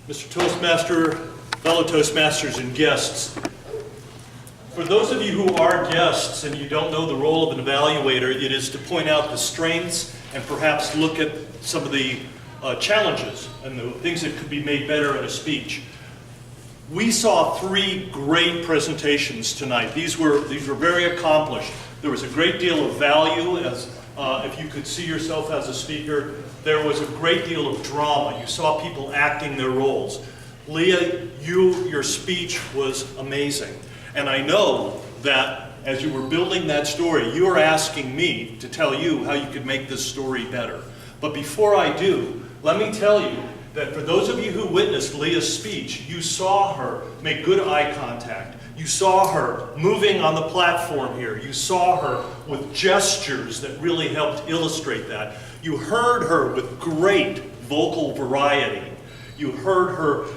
Mr. Toastmaster, fellow Toastmasters and guests. For those of you who are guests and you don't know the role of an evaluator, it is to point out the strengths and perhaps look at some of the challenges and the things that could be made better in a speech. We saw three great presentations tonight. These were very accomplished. There was a great deal of value, as if you could see yourself as a speaker. There was a great deal of drama. You saw people acting their roles. Lia, your speech was amazing. And I know that as you were building that story, you were asking me to tell you how you could make this story better. But before I do, let me tell you that for those of you who witnessed Lia's speech, you saw her make good eye contact. You saw her moving on the platform here. You saw her with gestures that really helped illustrate that. You heard her with great vocal variety. You heard her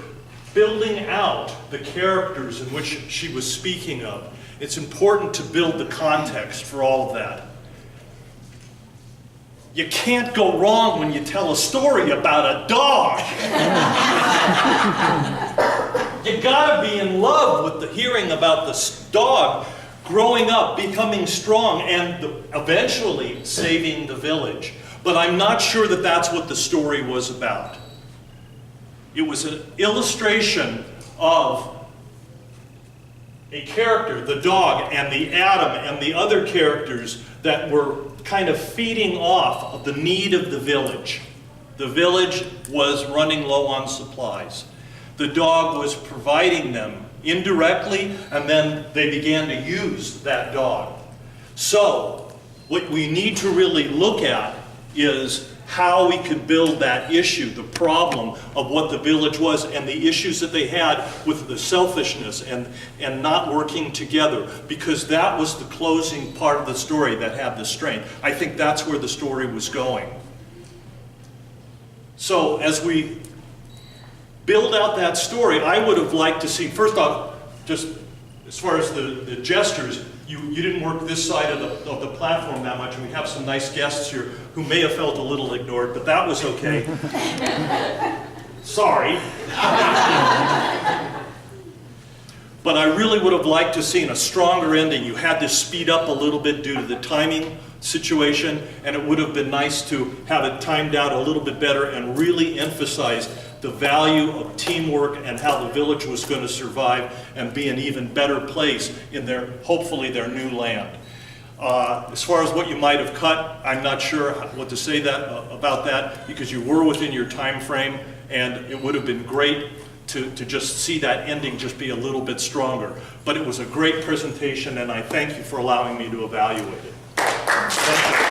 building out the characters in which she was speaking of. It's important to build the context for all of that. You can't go wrong when you tell a story about a dog. You gotta be in love with the hearing about this dog growing up, becoming strong, and eventually saving the village. But I'm not sure that that's what the story was about. It was an illustration of a character, the dog, and the Adam, and the other characters that were kind of feeding off of the need of the village. The village was running low on supplies. The dog was providing them indirectly, and then they began to use that dog. So, what we need to really look at is how we could build that issue, the problem of what the village was and the issues that they had with the selfishness and not working together, because that was the closing part of the story that had the strength. I think that's where the story was going. So as we build out that story, I would have liked to see, first off, just as far as the gestures, you didn't work this side of the platform that much, and we have some nice guests here who may have felt a little ignored, but that was okay. Sorry. But I really would have liked to have seen a stronger ending. You had to speed up a little bit due to the timing situation, and it would have been nice to have it timed out a little bit better and really emphasize the value of teamwork and how the village was going to survive and be an even better place in hopefully their new land. As far as what you might have cut, I'm not sure what to say about that, because you were within your time frame, and it would have been great to just see that ending just be a little bit stronger. But it was a great presentation, and I thank you for allowing me to evaluate it. Thank you.